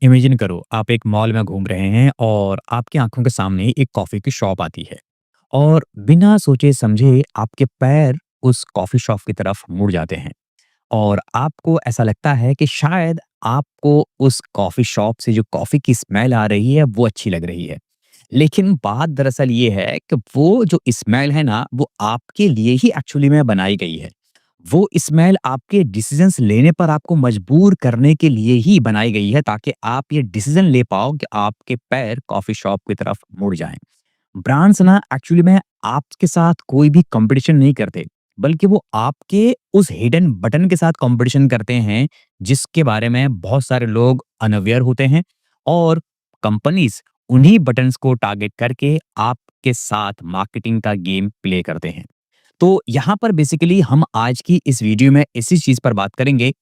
Imagine करो आप एक मॉल में घूम रहे हैं और आपकी आंखों के सामने एक कॉफी की शॉप आती है और बिना सोचे समझे आपके पैर उस कॉफी शॉप की तरफ मुड़ जाते हैं और आपको ऐसा लगता है कि शायद आपको उस कॉफी शॉप से जो कॉफी की स्मेल आ रही है वो अच्छी लग रही है। लेकिन बात दरअसल ये है कि वो जो स्मेल है ना वो आपके लिए ही एक्चुअली में बनाई गई है। वो स्मेल आपके डिसीजंस लेने पर आपको मजबूर करने के लिए ही बनाई गई है ताकि आप ये डिसीजन ले पाओ कि आपके पैर कॉफी शॉप की तरफ मुड़ जाएं। ब्रांड्स ना एक्चुअली में आपके साथ कोई भी कंपटीशन नहीं करते, बल्कि वो आपके उस हिडन बटन के साथ कंपटीशन करते हैं जिसके बारे में बहुत सारे लोग अनअवेयर होते हैं। और कंपनीज उन्हीं बटन्स को टारगेट करके आपके साथ मार्केटिंग का गेम प्ले करते हैं। तो यहाँ पर बेसिकली हम आज की इस वीडियो में इसी चीज पर बात करेंगे,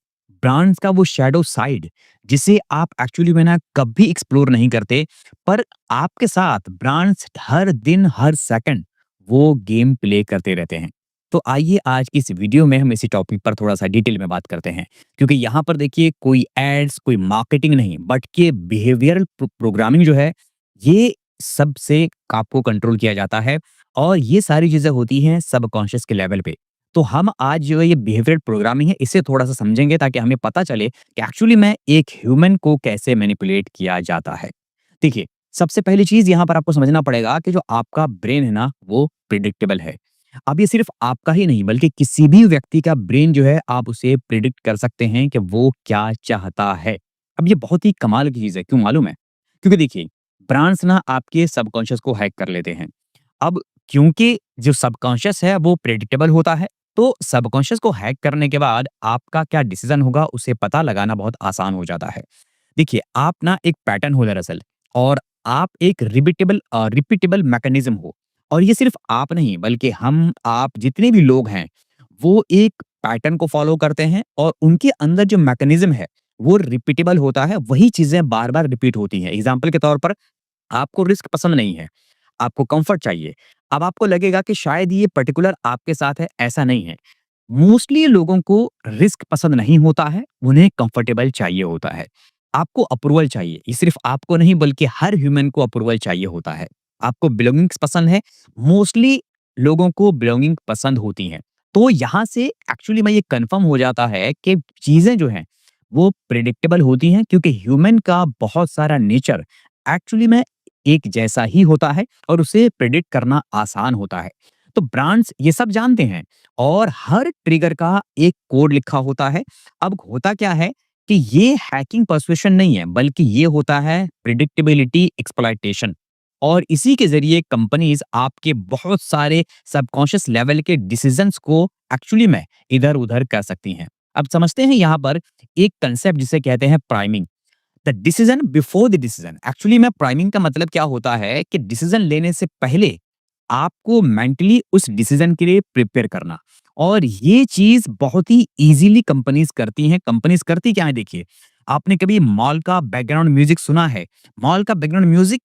ब्रांड्स का वो शैडो साइड जिसे आप एक्चुअली में ना कभी एक्सप्लोर नहीं करते, पर आपके साथ ब्रांड्स हर दिन हर सेकंड वो गेम प्ले करते रहते हैं। तो आइए आज की इस वीडियो में हम इसी टॉपिक पर थोड़ा सा डिटेल में बात करते हैं, क्योंकि यहाँ पर देखिए कोई एड्स कोई मार्केटिंग नहीं बट के बिहेवियरल प्रोग्रामिंग जो है ये सबसे आपको कंट्रोल किया जाता है। और ये सारी चीज़ें होती हैं सबकॉन्शियस के लेवल पे। तो हम आज जो है ये बिहेवियरल प्रोग्रामिंग है इसे थोड़ा-सा समझेंगे ताकि हमें पता चले कि एक्चुअली में एक ह्यूमन को कैसे मैनिपुलेट किया जाता है। देखिए, सबसे पहली चीज़ यहाँ पर आपको समझना पड़ेगा कि जो आपका ब्रेन है ना वो प्रेडिक्टेबल है। अब ये सिर्फ़ आपका ही नहीं बल्कि किसी भी व्यक्ति का ब्रेन जो है आप उसे प्रेडिक्ट कर सकते हैं कि वो क्या चाहता है। अब ये बहुत ही कमाल की चीज़ है, क्यों मालूम है? क्योंकि देखिए, ब्रांड्स ना आपके सबकॉन्शियस को हैक कर लेते हैं। अब क्योंकि जो सबकॉन्शियस है वो प्रेडिक्टेबल होता है, तो सबकॉन्शियस को हैक करने के बाद आपका क्या डिसीजन होगा उसे पता लगाना बहुत आसान हो जाता है। देखिए, आप ना एक पैटर्न हो दरअसल, और आप एक रिपीटेबल मैकेनिज्म हो। और ये सिर्फ आप नहीं बल्कि हम आप जितने भी लोग हैं वो एक पैटर्न को फॉलो करते हैं और उनके अंदर जो मैकेनिज्म है वो रिपीटेबल होता है, वही चीजें बार बार रिपीट होती हैं। एग्जाम्पल के तौर पर, आपको रिस्क पसंद नहीं है, आपको कंफर्ट चाहिए। अब आपको लगेगा कि शायद ये पर्टिकुलर आपके साथ है, ऐसा नहीं है। मोस्टली लोगों को रिस्क पसंद नहीं होता है, उन्हें कंफर्टेबल चाहिए होता है। आपको अप्रूवल चाहिए, ये सिर्फ आपको नहीं बल्कि हर ह्यूमन को अप्रूवल चाहिए होता है। आपको बिलोंगिंग्स पसंद है, मोस्टली लोगों को बिलोंगिंग पसंद होती हैं। तो यहाँ से एक्चुअली में ये कन्फर्म हो जाता है कि चीज़ें जो हैं, वो प्रेडिक्टेबल होती हैं क्योंकि ह्यूमन का बहुत सारा नेचर एक्चुअली में एक जैसा ही होता है और उसे प्रेडिक्ट करना आसान होता है। तो ब्रांड्स ये सब जानते हैं और हर ट्रिगर का एक कोड लिखा होता है। अब होता क्या है कि ये हैकिंग पर्सुएशन नहीं है बल्कि ये होता है प्रिडिक्टेबिलिटी एक्सप्लॉइटेशन। और इसी के जरिए कंपनीज आपके बहुत सारे सबकॉन्शियस लेवल के डिसीजंस को एक्चुअली में इधर उधर कर सकती हैं। अब समझते हैं यहाँ पर एक कंसेप्ट जिसे कहते हैं priming, the decision before the decision. Actually में प्राइमिंग का मतलब क्या होता है कि डिसीजन लेने से पहले आपको मेंटली उस डिसीजन के लिए प्रिपेयर करना। और ये चीज बहुत ही इजीली कंपनीज करती हैं। कंपनीज करती क्या है, देखिए, आपने कभी मॉल का बैकग्राउंड म्यूजिक सुना है? मॉल का बैकग्राउंड म्यूजिक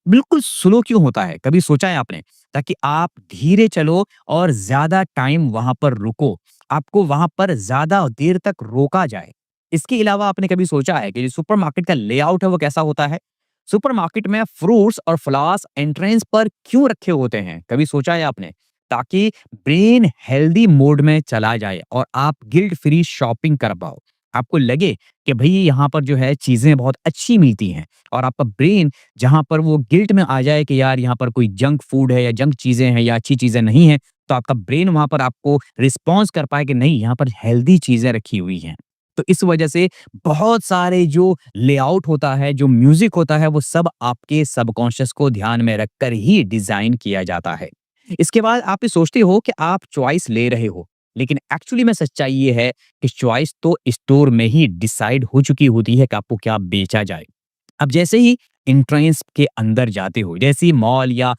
बिल्कुल स्लो क्यों होता है, कभी सोचा है आपने? ताकि आप धीरे चलो और ज्यादा टाइम वहां पर रुको, आपको वहां पर ज्यादा देर तक रोका जाए। इसके अलावा आपने कभी सोचा है कि जो सुपरमार्केट का लेआउट है वो कैसा होता है? सुपरमार्केट में फ्रूट्स और फ्लावर्स एंट्रेंस पर क्यों रखे होते हैं, कभी सोचा है आपने? ताकि ब्रेन हेल्दी मोड में चला जाए और आप गिल्ट फ्री शॉपिंग कर पाओ। आपको लगे कि भई यहाँ पर जो है चीज़ें बहुत अच्छी मिलती हैं, और आपका ब्रेन जहाँ पर वो गिल्ट में आ जाए कि यार यहाँ पर कोई जंक फूड है या जंक चीज़ें हैं या अच्छी चीज़ें नहीं हैं, तो आपका ब्रेन वहाँ पर आपको रिस्पॉन्स कर पाए कि नहीं, यहाँ पर हेल्दी चीज़ें रखी हुई हैं। तो इस वजह से बहुत सारे जो लेआउट होता है, जो म्यूज़िक होता है, वो सब आपके सबकॉन्शियस को ध्यान में रखकर ही डिज़ाइन किया जाता है। इसके बाद आप ये सोचते हो कि आप चॉइस ले रहे हो, लेकिन एक्चुअली में सच्चाई ये है कि चॉइस तो स्टोर में ही डिसाइड हो चुकी होती है कि आपको क्या बेचा जाए। अब जैसे ही एंट्रेंस के अंदर जाते हो, जैसे ही मॉल या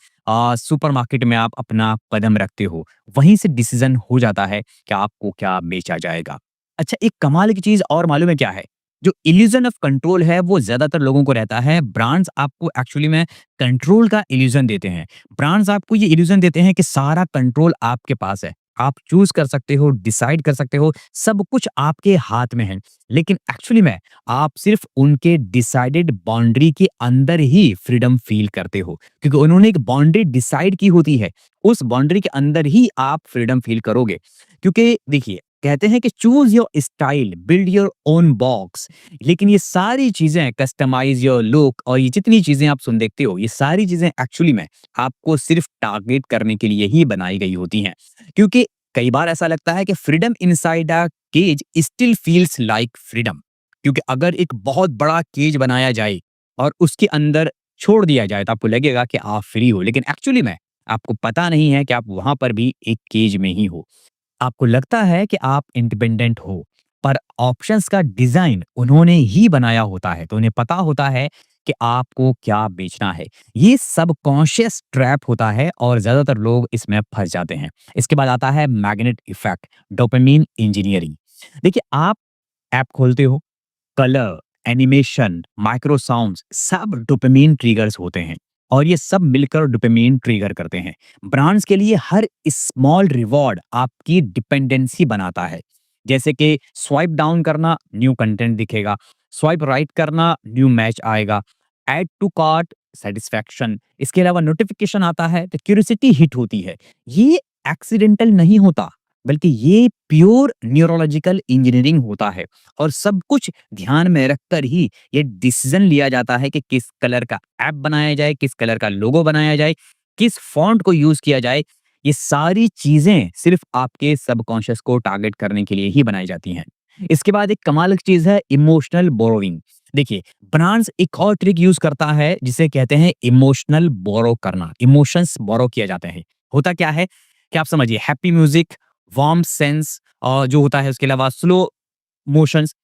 सुपरमार्केट में आप अपना कदम रखते हो, वहीं से डिसीजन हो जाता है कि आपको क्या बेचा जाएगा। अच्छा, एक कमाल की चीज़ और मालूम है क्या है? जो इल्यूज़न ऑफ कंट्रोल है वो ज़्यादातर लोगों को रहता है। ब्रांड्स आपको एक्चुअली में कंट्रोल का इल्यूज़न देते हैं। ब्रांड्स आपको ये इल्यूज़न देते हैं कि सारा कंट्रोल आपके पास है। आप चूज़ कर सकते हो, डिसाइड कर सकते हो, सब कुछ आपके हाथ में है। लेकिन एक्चुअली में आप सिर्फ़ उनके डिसाइडेड बाउंड्री के अंदर ही फ्रीडम फ़ील करते हो, क्योंकि उन्होंने एक बाउंड्री डिसाइड की होती है। उस बाउंड्री के अंदर ही आप फ्रीडम फ़ील करोगे। क्योंकि देखिए, कहते हैं कि choose your style, build your own box. लेकिन ये सारी चीज़ें, कस्टमाइज़ योर लुक और ये जितनी चीज़ें आप सुन देखते हो, ये सारी चीज़ें एक्चुअली में आपको सिर्फ़ टारगेट करने के लिए ही बनाई गई होती हैं। क्योंकि कई बार ऐसा लगता है कि freedom inside a cage still feels like freedom. क्योंकि अगर एक बहुत बड़ा केज बनाया जाए और उसके अंदर छोड़ दिया जाए, तो आपको लगेगा कि आप फ्री हो, लेकिन एक्चुअली में आपको पता नहीं है कि आप वहां पर भी एक केज में ही हो। आपको लगता है कि आप इंडिपेंडेंट हो, पर ऑप्शंस का डिजाइन उन्होंने ही बनाया होता है, तो उन्हें पता होता है कि आपको क्या बेचना है। ये सबकॉन्शियस ट्रैप होता है और ज्यादातर लोग इसमें फंस जाते हैं। इसके बाद आता है मैग्नेट इफेक्ट, डोपामिन इंजीनियरिंग। देखिए, आप ऐप खोलते हो, कलर, एनिमेशन, माइक्रो साउंड्स सब डोपामाइन ट्रिगर्स होते हैं और ये सब मिलकर डोपामाइन ट्रिगर करते हैं। ब्रांड्स के लिए हर स्मॉल रिवॉर्ड आपकी डिपेंडेंसी बनाता है। जैसे कि स्वाइप डाउन करना, न्यू कंटेंट दिखेगा, स्वाइप राइट करना, न्यू मैच आएगा, ऐड टू कार्ट, सेटिस्फैक्शन। इसके अलावा नोटिफिकेशन आता है तो क्यूरियोसिटी हिट होती है। ये एक्सीडेंटल नहीं होता, बल्कि ये प्योर न्यूरोलॉजिकल इंजीनियरिंग होता है। और सब कुछ ध्यान में रखकर ही ये डिसीजन लिया जाता है कि किस कलर का ऐप बनाया जाए, किस कलर का लोगो बनाया जाए, किस फॉन्ट को यूज किया जाए। ये सारी चीजें सिर्फ आपके सबकॉन्शियस को टारगेट करने के लिए ही बनाई जाती हैं। इसके बाद एक कमाल की चीज है इमोशनल बोरोइंग। देखिए, ब्रांड्स एक और ट्रिक यूज करता है जिसे कहते हैं इमोशनल बोरो करना। इमोशंस बोरो किया जाते हैं। होता क्या है कि आप समझिए, हैप्पी म्यूजिक, वार्म सेंस और जो होता है, उसके अलावा स्लो मोशंस।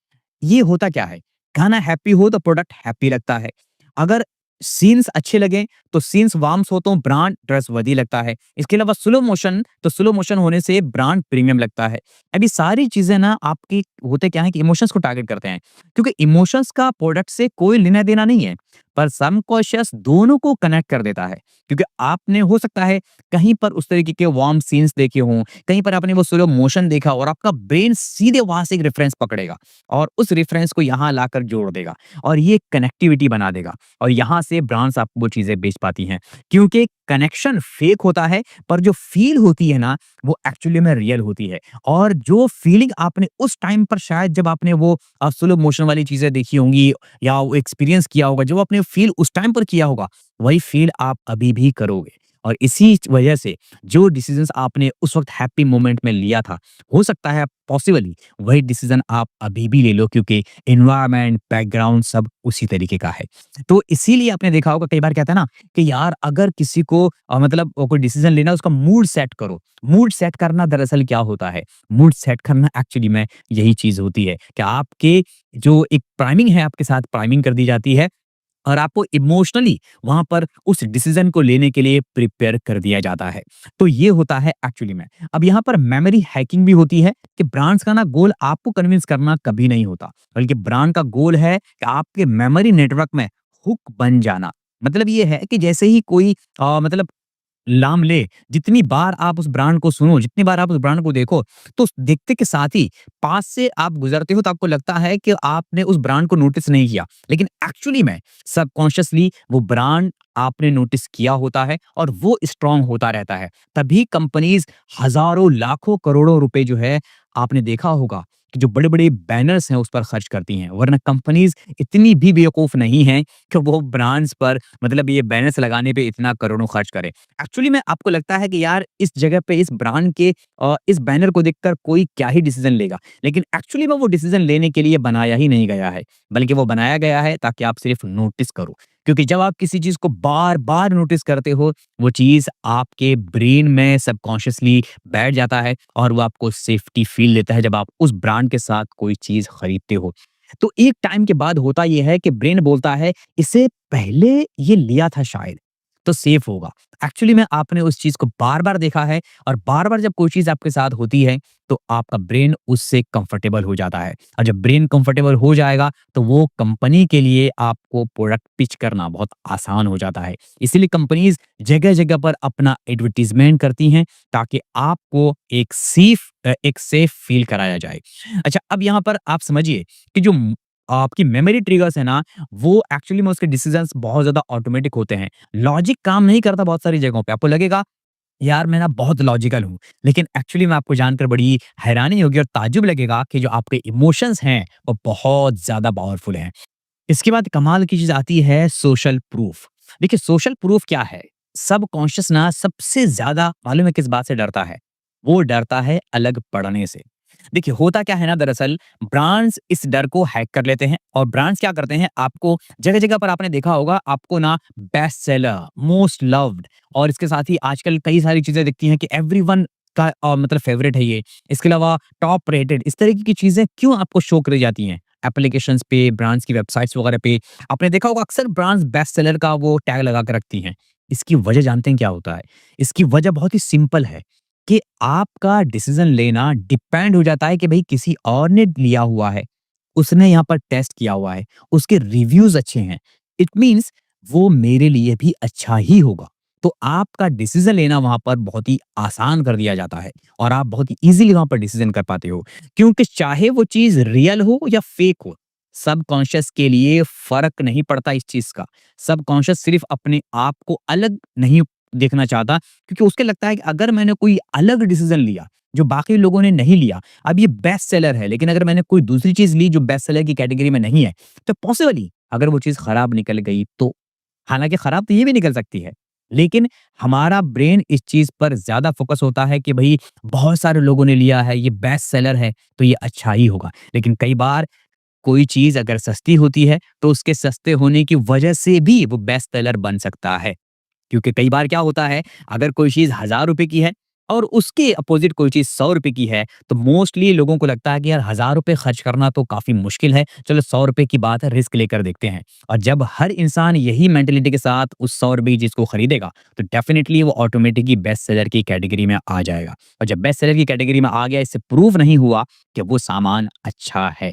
ये होता क्या है? गाना हैप्पी हो तो प्रोडक्ट हैप्पी लगता है। अगर सीन्स अच्छे लगे तो सीन्स वार्म्स हो तो ब्रांड ट्रस्टवर्दी लगता है। इसके अलावा स्लो मोशन, तो स्लो मोशन होने से ब्रांड प्रीमियम लगता है। अब ये सारी चीज़ें ना आपकी होते क्या है कि इमोशंस को टारगेट करते हैं। क्योंकि इमोशंस का प्रोडक्ट से कोई लेना-देना नहीं है, पर सबकॉन्शियस दोनों को कनेक्ट कर देता है। क्योंकि आपने हो सकता है कहीं पर उस तरीके के वार्म सीन्स देखे हों, कहीं पर आपने वो स्लो मोशन देखा और आपका ब्रेन सीधे वहाँ से एक रेफरेंस पकड़ेगा और उस रेफरेंस को यहाँ लाकर जोड़ देगा और ये कनेक्टिविटी बना देगा और यहाँ से ब्रांड्स आपको वो चीज़ें बेच पाती हैं। क्योंकि कनेक्शन फेक होता है, पर जो फ़ील होती है ना, वो एक्चुअली में रियल होती है। और जो फ़ीलिंग आपने उस टाइम पर शायद जब आपने वो स्लो मोशन वाली चीज़ें देखी होंगी या वो एक्सपीरियंस किया होगा, जो आपने फ़ील उस टाइम पर किया होगा, वही फ़ील आप अभी भी करोगे। और इसी वजह से जो डिसीज़न्स आपने उस वक़्त हैप्पी मोमेंट में लिया था, हो सकता है पॉसिबली वही डिसीज़न आप अभी भी ले लो, क्योंकि एनवायरनमेंट, बैकग्राउंड सब उसी तरीके का है। तो इसीलिए आपने देखा होगा कई बार कहते हैं ना कि यार, अगर किसी को मतलब कोई डिसीज़न लेना है, उसका मूड सेट करो। मूड सेट करना दरअसल क्या होता है? मूड सेट करना एक्चुअली में यही चीज़ होती है कि आपके जो एक प्राइमिंग है, आपके साथ प्राइमिंग कर दी जाती है और आपको इमोशनली वहाँ पर उस डिसीज़न को लेने के लिए प्रिपेयर कर दिया जाता है। तो ये होता है एक्चुअली में। अब यहाँ पर मेमोरी हैकिंग भी होती है कि ब्रांड्स का ना गोल आपको कन्विंस करना कभी नहीं होता, बल्कि ब्रांड का गोल है कि आपके मेमोरी नेटवर्क में हुक बन जाना। मतलब ये है कि जैसे ही कोई मतलब लाम ले, जितनी बार आप उस ब्रांड को सुनो, जितनी बार आप उस ब्रांड को देखो, तो उस देखते के साथ ही पास से आप गुज़रते हो तो आपको लगता है कि आपने उस ब्रांड को नोटिस नहीं किया। लेकिन एक्चुअली में सबकॉन्शियसली वो ब्रांड आपने नोटिस किया होता है और वो स्ट्रॉन्ग होता रहता है। तभी कंपनीज़ हज़ारों, लाखों, करोड़ों रुपए जो है, आपने देखा होगा कि जो बड़े-बड़े बैनर्स हैं उस पर खर्च करती हैं। वरना कंपनीज़ इतनी भी बेवकूफ़ नहीं हैं कि वो ब्रांड्स पर मतलब ये बैनर्स लगाने पे इतना करोड़ों खर्च करें। एक्चुअली में आपको लगता है कि यार, इस जगह पे इस ब्रांड के इस बैनर को देखकर कोई क्या ही डिसीजन लेगा। लेकिन एक्चुअली में वो डिसीजन लेने के लिए बनाया ही नहीं गया है, बल्कि वो बनाया गया है ताकि आप सिर्फ नोटिस करो। क्योंकि जब आप किसी चीज़ को बार-बार नोटिस करते हो, वो चीज़ आपके ब्रेन में सबकॉन्शियसली बैठ जाता है और वो आपको सेफ्टी फ़ील देता है जब आप उस ब्रांड के साथ कोई चीज़ खरीदते हो। तो एक टाइम के बाद होता ये है कि ब्रेन बोलता है, इसे पहले ये लिया था शायद। तो सेफ होगा। एक्चुअली में आपने उस चीज़ को बार-बार देखा है और बार-बार जब कोई चीज़ आपके साथ होती है, तो आपका ब्रेन उससे कंफर्टेबल हो जाता है और जब ब्रेन कंफर्टेबल हो जाएगा, तो वो कंपनी के लिए आपको प्रोडक्ट पिच करना बहुत आसान हो जाता है। इसीलिए कंपनीज़ जगह-जगह पर अपना एडवर्टाइज़मेंट करती हैं, ताकि आपको एक सेफ फ़ील कराया जाए। अच्छा, अब यहाँ पर आप समझिए कि जो आपकी मेमोरी ट्रिगर्स है ना, वो एक्चुअली में उसके डिसीजंस बहुत ज़्यादा ऑटोमेटिक होते हैं। लॉजिक काम नहीं करता बहुत सारी जगहों पे। आपको लगेगा, यार मैं ना बहुत लॉजिकल हूँ, लेकिन एक्चुअली में आपको जानकर बड़ी हैरानी होगी और ताज्जुब लगेगा कि जो आपके इमोशंस हैं, वो बहुत ज़्यादा पावरफुल हैं। इसके बाद कमाल की चीज़ आती है सोशल प्रूफ। देखिए सोशल प्रूफ क्या है? सबकॉन्शियस ना सबसे ज़्यादा मालूम है किस बात से डरता है? वो डरता है अलग पड़ने से। देखिए होता क्या है ना, दरअसल ब्रांड्स इस डर को हैक कर लेते हैं और ब्रांड्स क्या करते हैं, आपको जगह-जगह पर आपने देखा होगा, आपको ना बेस्ट सेलर, मोस्ट लव्ड और इसके साथ ही आजकल कई सारी चीज़ें दिखती हैं कि एवरीवन का मतलब फेवरेट है ये। इसके अलावा टॉप रेटेड, इस तरीके की चीज़ें क्यों आपको शो करी जाती हैं? एप्लीकेशंस पे, ब्रांड्स की वेबसाइट्स वगैरह पे आपने देखा होगा, अक्सर ब्रांड्स बेस्ट सेलर का वो टैग लगा के रखती हैं। इसकी वजह जानते हैं क्या होता है? इसकी वजह बहुत ही सिंपल है कि आपका डिसीजन लेना डिपेंड हो जाता है कि भई किसी और ने लिया हुआ है, उसने यहाँ पर टेस्ट किया हुआ है, उसके रिव्यूज़ अच्छे हैं। इट मीन्स वो मेरे लिए भी अच्छा ही होगा। तो आपका डिसीजन लेना वहाँ पर बहुत ही आसान कर दिया जाता है और आप बहुत ही ईज़िली वहाँ पर डिसीजन कर पाते हो। क्योंकि चाहे वो चीज़ रियल हो या फेक हो, सबकॉन्शियस के लिए फ़र्क नहीं पड़ता इस चीज़ का। सबकॉन्शियस सिर्फ़ अपने आप को अलग नहीं देखना चाहता, क्योंकि उसके लगता है कि अगर मैंने कोई अलग डिसीज़न लिया, जो बाकी लोगों ने नहीं लिया, अब ये बेस्ट सेलर है, लेकिन अगर मैंने कोई दूसरी चीज़ ली जो बेस्ट सेलर की कैटेगरी में नहीं है, तो पॉसिबली अगर वो चीज़ खराब निकल गई तो? हालाँकि खराब तो ये भी निकल सकती है, लेकिन हमारा ब्रेन इस चीज़ पर ज़्यादा फ़ोकस होता है कि भई बहुत सारे लोगों ने लिया है, ये बेस्ट सेलर है, तो ये अच्छा ही होगा। लेकिन कई बार कोई चीज़ अगर सस्ती होती है, तो उसके सस्ते होने की वजह से भी वो बेस्ट सेलर बन सकता है। क्योंकि कई बार क्या होता है, अगर कोई चीज़ ₹1000 की है और उसके अपोज़िट कोई चीज़ ₹100 की है, तो मोस्टली लोगों को लगता है कि यार ₹1000 खर्च करना तो काफ़ी मुश्किल है, चलो ₹100 की बात है, रिस्क लेकर देखते हैं। और जब हर इंसान यही मेंटालिटी के साथ उस ₹100 की चीज़ को खरीदेगा, तो डेफ़िनिटली वो ऑटोमेटिकली बेस्ट सेलर की कैटेगरी में आ जाएगा। और जब बेस्ट सेलर की कैटेगरी में आ गया, इससे प्रूव नहीं हुआ कि वो सामान अच्छा है।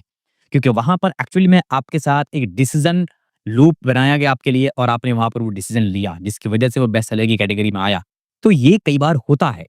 क्योंकि वहाँ पर एक्चुअली में आपके साथ एक डिसीज़न लूप बनाया गया आपके लिए और आपने वहाँ पर वो डिसीज़न लिया, जिसकी वज़ह से वो बेस्ट सेलर की कैटेगरी में आया। तो ये कई बार होता है।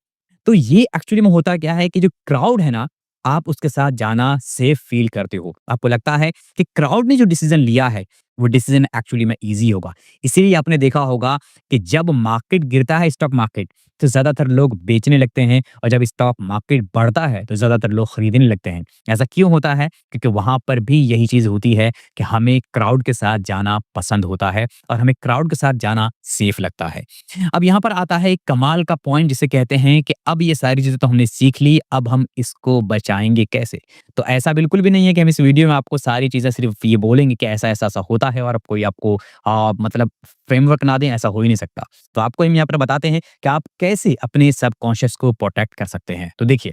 तो ये एक्चुअली में होता क्या है कि जो क्राउड है ना, आप उसके साथ जाना सेफ फ़ील करते हो। आपको लगता है कि क्राउड ने जो डिसीज़न लिया है, वो डिसीज़न एक्चुअली में ईज़ी होगा। इसीलिए आपने देखा होगा कि जब मार्केट गिरता है, स्टॉक मार्केट, तो ज़्यादातर लोग बेचने लगते हैं और जब स्टॉक मार्केट बढ़ता है, तो ज़्यादातर लोग खरीदने लगते हैं। ऐसा क्यों होता है? क्योंकि वहाँ पर भी यही चीज़ होती है कि हमें क्राउड के साथ जाना पसंद होता है और हमें क्राउड के साथ जाना सेफ लगता है। अब यहाँ पर आता है एक कमाल का पॉइंट, जिसे कहते हैं कि अब ये सारी चीज़ें तो हमने सीख ली, अब हम इसको बचाएँगे कैसे? तो ऐसा बिल्कुल भी नहीं है कि हम इस वीडियो में आपको सारी चीज़ें सिर्फ़ ये बोलेंगे कि ऐसा-ऐसा होता है और अब कोई आपको मतलब फ्रेमवर्क ना दें, ऐसा हो ही नहीं सकता। तो आपको हम यहाँ पर बताते हैं कि आप कैसे अपने सबकॉन्शियस को प्रोटेक्ट कर सकते हैं। तो देखिए,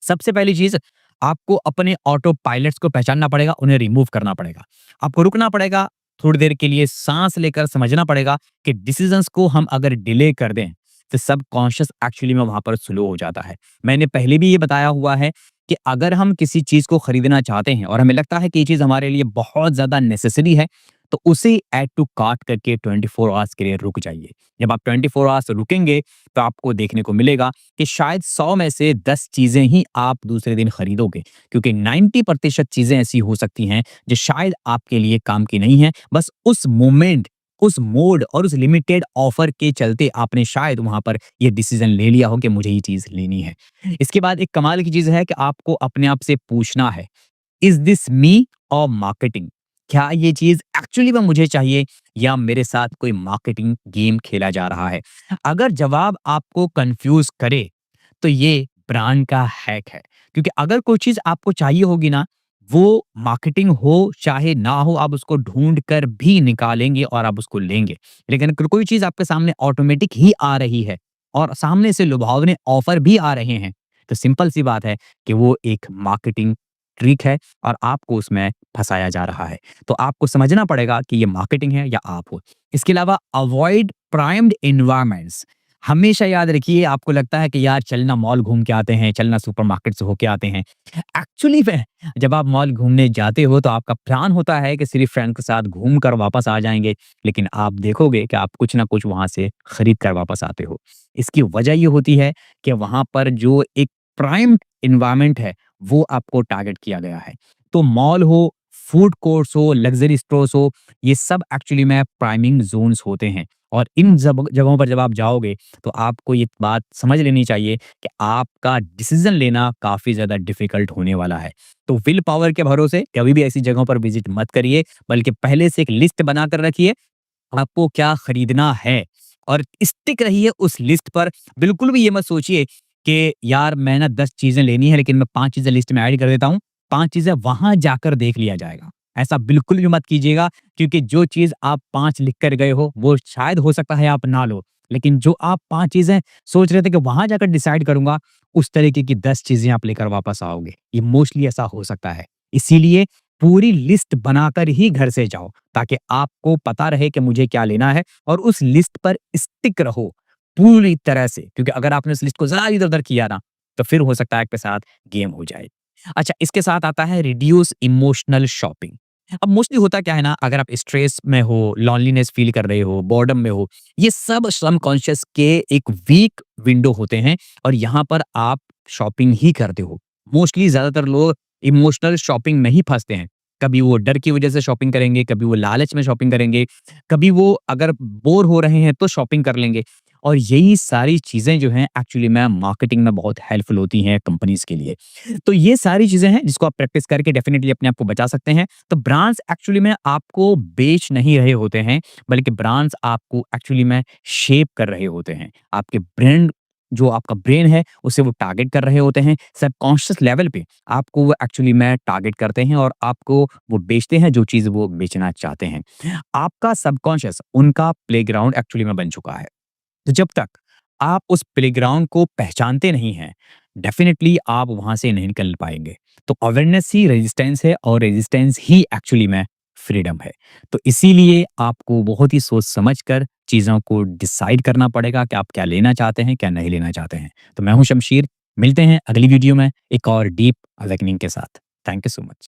सबसे पहली चीज़, आपको अपने ऑटो पायलट्स को पहचानना पड़ेगा, उन्हें रिमूव करना पड़ेगा। आपको रुकना पड़ेगा, थोड़ी देर के लिए साँस लेकर समझना पड़ेगा कि डिसीज़न्स को हम अगर डिले कर दें, तो सबकॉन्शियस एक्चुअली में वहाँ पर स्लो हो जाता है। मैंने पहले भी ये बताया हुआ है कि अगर हम किसी चीज़ को खरीदना चाहते हैं और हमें लगता है कि ये चीज़ हमारे लिए बहुत ज़्यादा नेसेसरी है, तो उसे ऐड टू कार्ट करके 24 आवर्स के लिए रुक जाइए। जब आप 24 आवर्स रुकेंगे, तो आपको देखने को मिलेगा कि शायद 100 में से 10 चीज़ें ही आप दूसरे दिन खरीदोगे, क्योंकि 90% चीज़ें ऐसी हो सकती हैं जो शायद आपके लिए काम की नहीं है। बस उस मोमेंट, उस मोड और उस लिमिटेड ऑफर के चलते आपने शायद वहाँ पर ये डिसीज़न ले लिया हो कि मुझे ये चीज़ लेनी है। इसके बाद एक कमाल की चीज़ है कि आपको अपने आप से पूछना है, इज़ दिस मी और मार्केटिंग? क्या ये चीज़ एक्चुअली में मुझे चाहिए या मेरे साथ कोई मार्केटिंग गेम खेला जा रहा है? अगर जवाब आपको कन्फ्यूज़ करे, तो ये ब्रांड का हैक है। क्योंकि अगर कोई चीज़ आपको चाहिए होगी ना, वो मार्केटिंग हो चाहे ना हो, आप उसको ढूँढ कर भी निकालेंगे और आप उसको लेंगे। लेकिन अगर कोई चीज़ आपके सामने ऑटोमेटिक ही आ रही है और सामने से लुभावने ऑफ़र भी आ रहे हैं, तो सिंपल सी बात है कि वो एक मार्केटिंग ट्रिक है और आपको उसमें फँसाया जा रहा है। तो आपको समझना पड़ेगा कि ये मार्केटिंग है या आप हो। इसके अलावा अवॉइड प्राइम्ड एनवायरनमेंट्स। हमेशा याद रखिए, आपको लगता है कि यार चलना मॉल घूम के आते हैं, चलना सुपरमार्केट से होके आते हैं। एक्चुअली में जब आप मॉल घूमने जाते हो तो आपका प्लान होता है कि सिर्फ फ्रेंड के साथ घूम कर वापस आ जाएँगे, लेकिन आप देखोगे कि आप कुछ ना कुछ वहाँ से खरीद कर वापस आते हो। इसकी वजह ये होती है कि वहाँ पर जो एक प्राइम एनवायरनमेंट है, वो आपको टारगेट किया गया है। तो मॉल हो, फूड कोर्ट्स हो, लग्ज़री स्टोर्स हो, ये सब एक्चुअली में प्राइमिंग ज़ोन्स होते हैं। और इन जगहों पर जब आप जाओगे, तो आपको ये बात समझ लेनी चाहिए कि आपका डिसीज़न लेना काफ़ी ज़्यादा डिफ़िकल्ट होने वाला है। तो विल पावर के भरोसे कभी भी ऐसी जगहों पर विज़िट मत करिए, बल्कि पहले से एक लिस्ट बनाकर रखिए, आपको क्या खरीदना है और स्टिक रहिए उस लिस्ट पर। बिल्कुल भी ये मत सोचिए कि यार मैं ना 10 चीज़ें लेनी है, लेकिन मैं 5 चीज़ें लिस्ट में ऐड कर देता हूँ, 5 चीज़ें वहाँ जाकर देख लिया जाएगा। ऐसा बिल्कुल भी मत कीजिएगा, क्योंकि जो चीज़ आप 5 लिख कर गए हो, वो शायद हो सकता है आप ना लो। लेकिन जो आप 5 चीज़ें सोच रहे थे कि वहाँ जाकर डिसाइड करूँगा, उस तरीके की 10 चीज़ें आप लेकर वापस आओगे। ये मोस्टली ऐसा हो सकता है। इसीलिए पूरी लिस्ट बनाकर ही घर से जाओ, ताकि आपको पता रहे कि मुझे क्या लेना है और उस लिस्ट पर स्टिक रहो पूरी तरह से। क्योंकि अगर आपने उस लिस्ट को ज़रा इधर-उधर किया ना, तो फिर हो सकता है आपके साथ गेम हो जाए। अच्छा, इसके साथ आता है रिड्यूस इमोशनल शॉपिंग। अब मोस्टली होता क्या है ना, अगर आप स्ट्रेस में हो, लोनलीनेस फील कर रहे हो, बॉर्डम में हो, ये सब सबकॉन्शियस के एक वीक विंडो होते हैं और यहाँ पर आप शॉपिंग ही करते हो। मोस्टली ज़्यादातर लोग इमोशनल शॉपिंग में ही फँसते हैं। कभी वो डर की वजह से शॉपिंग करेंगे, कभी वो लालच में शॉपिंग करेंगे, कभी वो अगर बोर हो रहे हैं तो शॉपिंग कर लेंगे। और यही सारी चीज़ें जो हैं एक्चुअली में मार्केटिंग में बहुत हेल्पफुल होती हैं कंपनीज़ के लिए। तो ये सारी चीज़ें हैं जिसको आप प्रैक्टिस करके डेफ़िनिटली अपने आप को बचा सकते हैं। तो ब्रांड्स एक्चुअली में आपको बेच नहीं रहे होते हैं, बल्कि ब्रांड्स आपको एक्चुअली में शेप कर रहे होते हैं। आपके ब्रांड जो आपका ब्रेन है, उसे वो टारगेट कर रहे होते हैं। सबकॉन्शियस लेवल पे आपको वो एक्चुअली में टारगेट करते हैं और आपको वो बेचते हैं जो चीज़ वो बेचना चाहते हैं। आपका सबकॉन्शियस उनका प्लेग्राउंड एक्चुअली में बन चुका है। तो जब तक आप उस प्लेग्राउंड को पहचानते नहीं हैं, डेफ़िनिटली आप वहाँ से नहीं निकल पाएँगे। तो अवेयरनेस ही रेजिस्टेंस है और रेजिस्टेंस ही एक्चुअली में फ्रीडम है। तो इसीलिए आपको बहुत ही सोच समझ कर चीज़ों को डिसाइड करना पड़ेगा कि आप क्या लेना चाहते हैं, क्या नहीं लेना चाहते हैं। तो मैं हूँ शमशीर, मिलते हैं अगली वीडियो में एक और डीप अवेकनिंग के साथ। Thank you so much.